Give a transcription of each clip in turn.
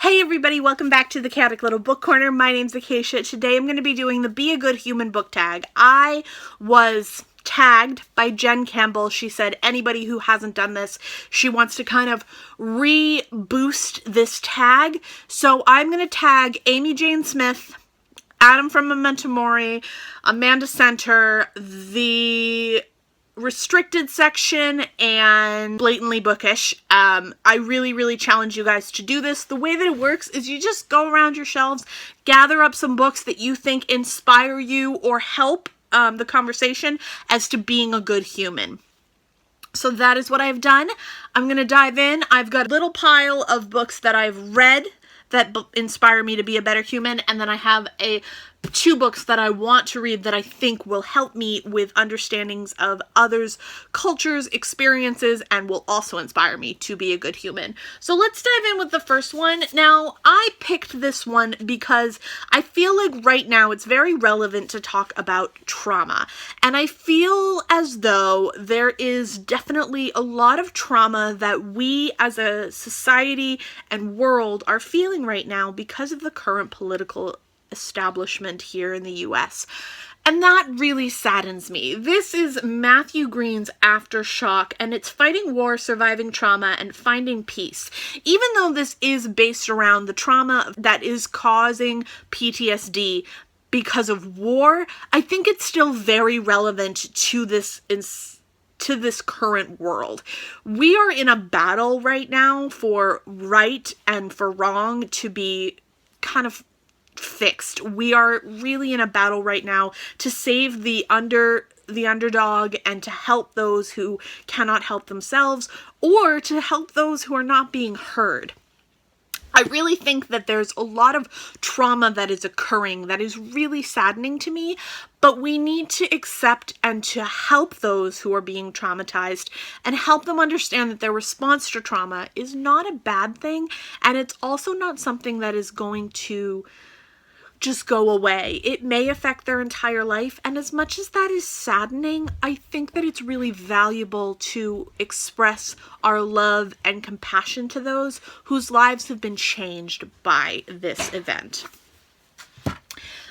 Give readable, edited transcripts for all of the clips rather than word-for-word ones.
Hey everybody, welcome back to the Chaotic Little Book Corner. My name's Acacia. Today I'm going to be doing the Be a Good Human book tag. I was tagged by Jen Campbell. She said anybody who hasn't done this, she wants to kind of reboost this tag. So I'm going to tag Amy Jane Smith, Adam from Memento Mori, Amanda Center, the restricted section, and Blatantly Bookish. I really challenge you guys to do this. The way that it works is you just go around your shelves, gather up some books that you think inspire you or help the conversation as to being a good human. So that is what I've done. I'm going to dive in. I've got a little pile of books that I've read that inspire me to be a better human, and then I have two books that I want to read that I think will help me with understandings of others' cultures, experiences, and will also inspire me to be a good human. So let's dive in with the first one. Now, I picked this one because I feel like right now it's very relevant to talk about trauma. And I feel as though there is definitely a lot of trauma that we as a society and world are feeling right now because of the current political establishment here in the US. And that really saddens me. This is Matthew Green's Aftershock, and it's fighting war, surviving trauma, and finding peace. Even though this is based around the trauma that is causing PTSD because of war, I think it's still very relevant to this current world. We are in a battle right now for right and for wrong to be kind of fixed. We are really in a battle right now to save the underdog and to help those who cannot help themselves, or to help those who are not being heard. I really think that there's a lot of trauma that is occurring that is really saddening to me, but we need to accept and to help those who are being traumatized and help them understand that their response to trauma is not a bad thing, and it's also not something that is going to just go away. It may affect their entire life, and as much as that is saddening, I think that it's really valuable to express our love and compassion to those whose lives have been changed by this event.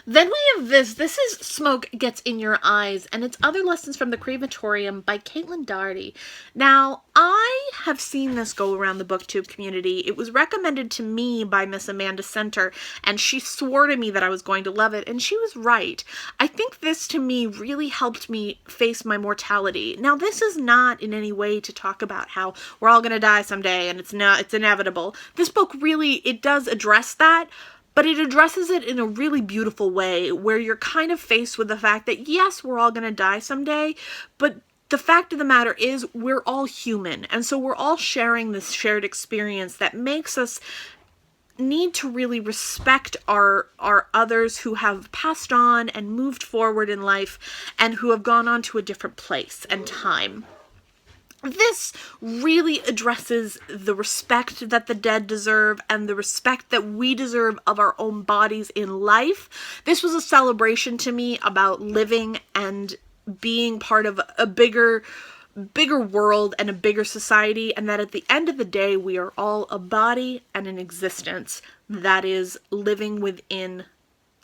Then we have this is Smoke Gets in Your Eyes, and it's Other Lessons from the Crematorium by Caitlin Doherty. Now, I have seen this go around the booktube community. It was recommended to me by Miss Amanda Center, and she swore to me that I was going to love it, and she was right. I think this, to me, really helped me face my mortality. Now, this is not in any way to talk about how we're all going to die someday, and it's inevitable. This book really, it does address that, but it addresses it in a really beautiful way where you're kind of faced with the fact that, yes, we're all going to die someday, but the fact of the matter is we're all human. And so we're all sharing this shared experience that makes us need to really respect our others who have passed on and moved forward in life and who have gone on to a different place and time. This really addresses the respect that the dead deserve and the respect that we deserve of our own bodies in life. This was a celebration to me about living and being part of a bigger world and a bigger society, and that at the end of the day, we are all a body and an existence that is living within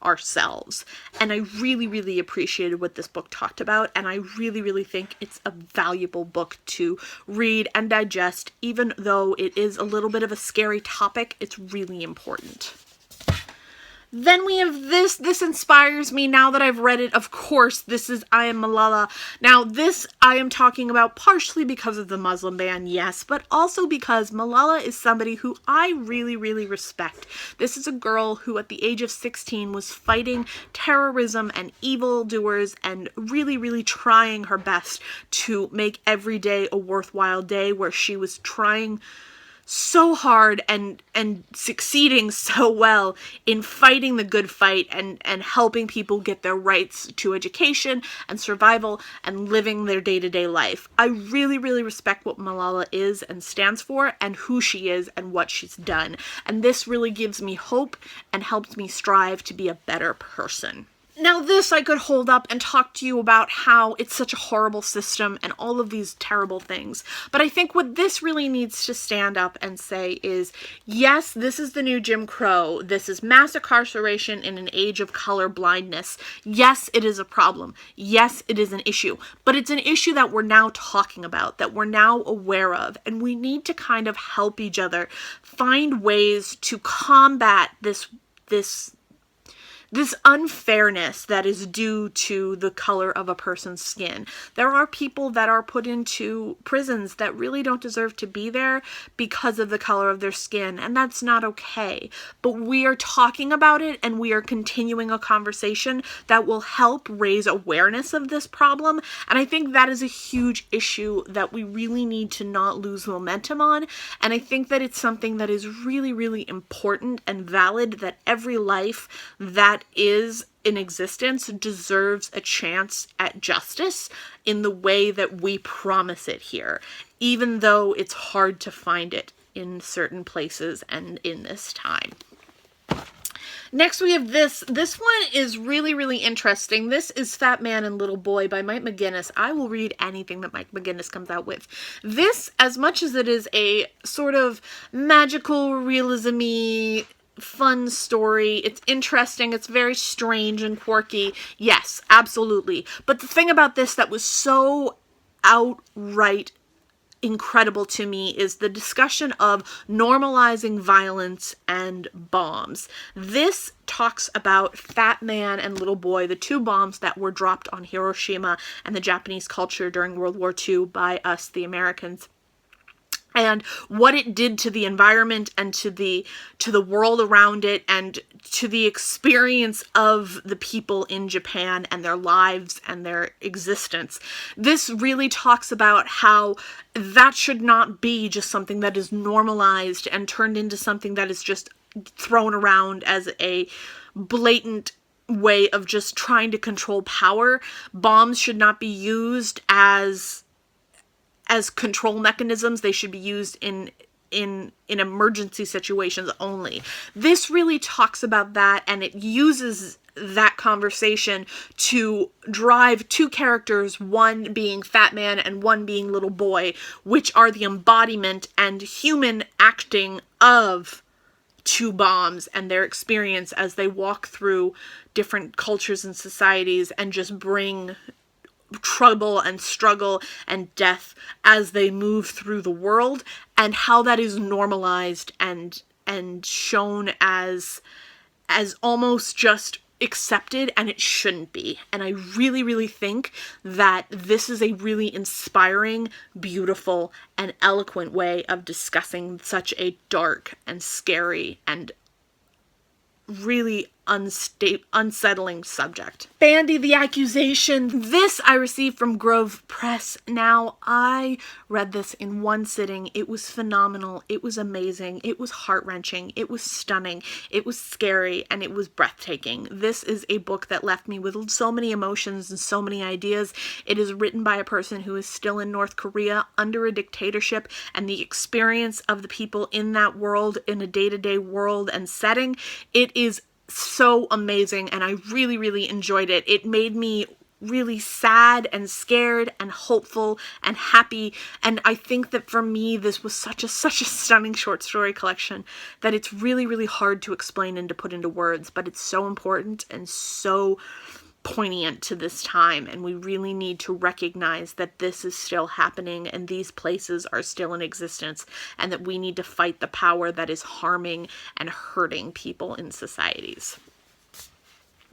ourselves. And I really appreciated what this book talked about, and I really think it's a valuable book to read and digest. Even though it is a little bit of a scary topic, it's really important. Then we have this inspires me now that I've read it. Of course, this is I Am Malala. Now, this I am talking about partially because of the Muslim ban, yes, but also because Malala is somebody who I really respect. This is a girl who at the age of 16 was fighting terrorism and evildoers and really trying her best to make every day a worthwhile day, where she was trying so hard and succeeding so well in fighting the good fight and helping people get their rights to education and survival and living their day-to-day life. I really respect what Malala is and stands for and who she is and what she's done. And this really gives me hope and helps me strive to be a better person. Now this I could hold up and talk to you about how it's such a horrible system and all of these terrible things. But I think what this really needs to stand up and say is, yes, this is the new Jim Crow. This is mass incarceration in an age of color blindness. Yes, it is a problem. Yes, it is an issue. But it's an issue that we're now talking about, that we're now aware of. And we need to kind of help each other find ways to combat this unfairness that is due to the color of a person's skin. There are people that are put into prisons that really don't deserve to be there because of the color of their skin, and that's not okay. But we are talking about it, and we are continuing a conversation that will help raise awareness of this problem, and I think that is a huge issue that we really need to not lose momentum on, and I think that it's something that is really, really important and valid, that every life that is in existence deserves a chance at justice in the way that we promise it here, even though it's hard to find it in certain places and in this time. Next we have this. This one is really, really interesting. This is Fat Man and Little Boy by Mike McGinnis. I will read anything that Mike McGinnis comes out with. This, as much as it is a sort of magical realism-y fun story, it's interesting, it's very strange and quirky, yes, absolutely. But the thing about this that was so outright incredible to me is the discussion of normalizing violence and bombs. This talks about Fat Man and Little Boy, the two bombs that were dropped on Hiroshima and the Japanese culture during World War II by us, the Americans, and what it did to the environment and to the world around it and to the experience of the people in Japan and their lives and their existence. This really talks about how that should not be just something that is normalized and turned into something that is just thrown around as a blatant way of just trying to control power. Bombs should not be used as control mechanisms. They should be used in emergency situations only. This really talks about that, and it uses that conversation to drive two characters, one being Fat Man and one being Little Boy, which are the embodiment and human acting of two bombs and their experience as they walk through different cultures and societies and just bring trouble and struggle and death as they move through the world, and how that is normalized and shown as almost just accepted, and it shouldn't be. And I really, really think that this is a really inspiring, beautiful, and eloquent way of discussing such a dark and scary and really unsettling subject. Bandy the Accusation. This I received from Grove Press. Now, I read this in one sitting. It was phenomenal. It was amazing. It was heart-wrenching. It was stunning. It was scary, and it was breathtaking. This is a book that left me with so many emotions and so many ideas. It is written by a person who is still in North Korea under a dictatorship, and the experience of the people in that world, in a day-to-day world and setting. It is so amazing, and I really, really enjoyed it. It made me really sad and scared and hopeful and happy, and I think that for me this was such a stunning short story collection that it's really, really hard to explain and to put into words, but it's so important and so poignant to this time, and we really need to recognize that this is still happening and these places are still in existence, and that we need to fight the power that is harming and hurting people in societies.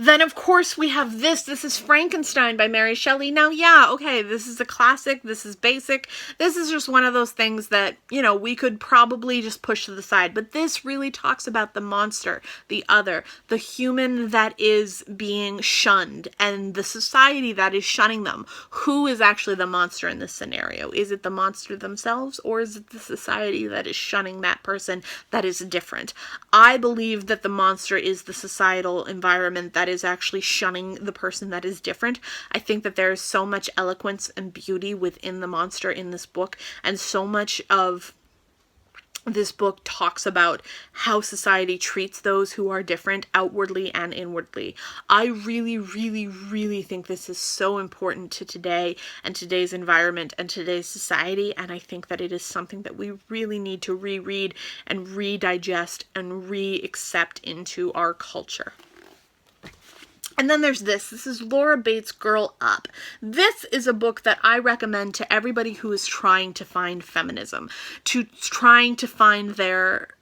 Then, of course, we have this. This is Frankenstein by Mary Shelley. Now, yeah, okay, this is a classic. This is basic. This is just one of those things that, you know, we could probably just push to the side. But this really talks about the monster, the other, the human that is being shunned, and the society that is shunning them. Who is actually the monster in this scenario? Is it the monster themselves, or is it the society that is shunning that person that is different? I believe that the monster is the societal environment that is actually shunning the person that is different. I think that there is so much eloquence and beauty within the monster in this book, and so much of This book talks about how society treats those who are different outwardly and inwardly. I really, really, really think this is so important to today and today's environment and today's society, and I think that it is something that we really need to reread and redigest and re-accept into our culture. And then there's this. This is Laura Bates' Girl Up. This is a book that I recommend to everybody who is trying to find feminism, to trying to find their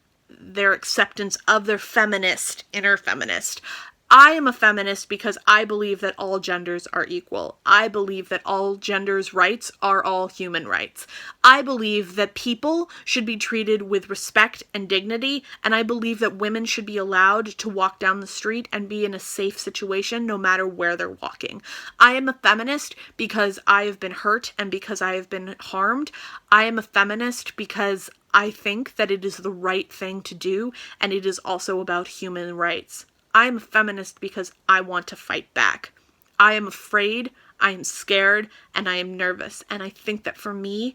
acceptance of their feminist, inner feminist. I am a feminist because I believe that all genders are equal. I believe that all genders' rights are all human rights. I believe that people should be treated with respect and dignity, and I believe that women should be allowed to walk down the street and be in a safe situation no matter where they're walking. I am a feminist because I have been hurt and because I have been harmed. I am a feminist because I think that it is the right thing to do, and it is also about human rights. I am a feminist because I want to fight back. I am afraid, I am scared, and I am nervous. And I think that for me,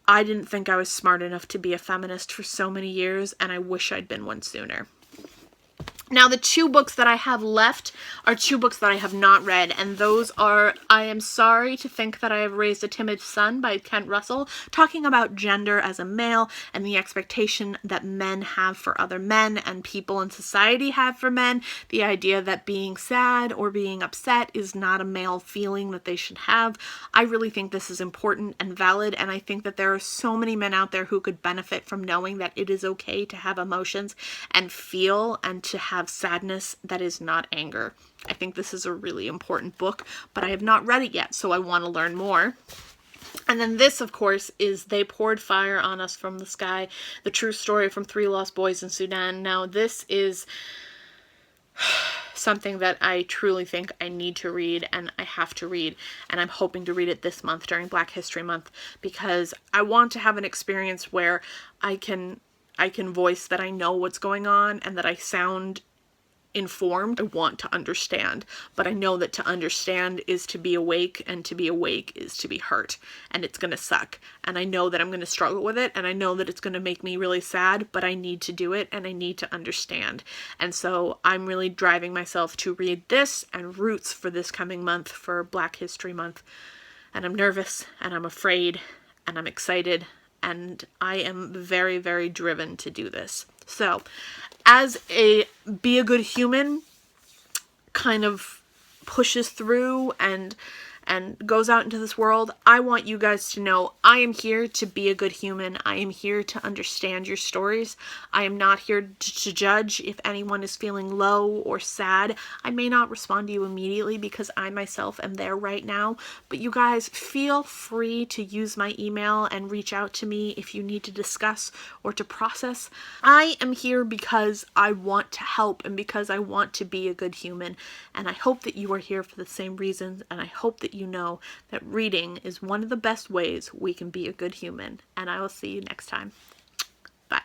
I didn't think I was smart enough to be a feminist for so many years, and I wish I'd been one sooner. Now, the two books that I have left are two books that I have not read, and those are I Am Sorry to Think That I Have Raised a Timid Son by Kent Russell, talking about gender as a male and the expectation that men have for other men and people in society have for men, the idea that being sad or being upset is not a male feeling that they should have. I really think this is important and valid, and I think that there are so many men out there who could benefit from knowing that it is okay to have emotions and feel and to have sadness that is not anger. I think this is a really important book, but I have not read it yet, so I want to learn more. And then this, of course, is They Poured Fire on Us from the Sky, the true story from 3 lost boys in Sudan. Now, this is something that I truly think I need to read and I have to read, and I'm hoping to read it this month during Black History Month, because I want to have an experience where I can voice that I know what's going on and that I sound informed. I want to understand, but I know that to understand is to be awake, and to be awake is to be hurt, and it's gonna suck, and I know that I'm gonna struggle with it, and I know that it's gonna make me really sad, but I need to do it, and I need to understand. And so I'm really driving myself to read this and Roots for this coming month, for Black History Month, and I'm nervous, and I'm afraid, and I'm excited, and I am very, very driven to do this. So, as a Be a Good Human kind of pushes through and goes out into this world, I want you guys to know I am here to be a good human. I am here to understand your stories. I am not here to judge if anyone is feeling low or sad. I may not respond to you immediately because I myself am there right now, but you guys feel free to use my email and reach out to me if you need to discuss or to process. I am here because I want to help and because I want to be a good human, and I hope that you are here for the same reasons, and I hope that you know that reading is one of the best ways we can be a good human, and I will see you next time.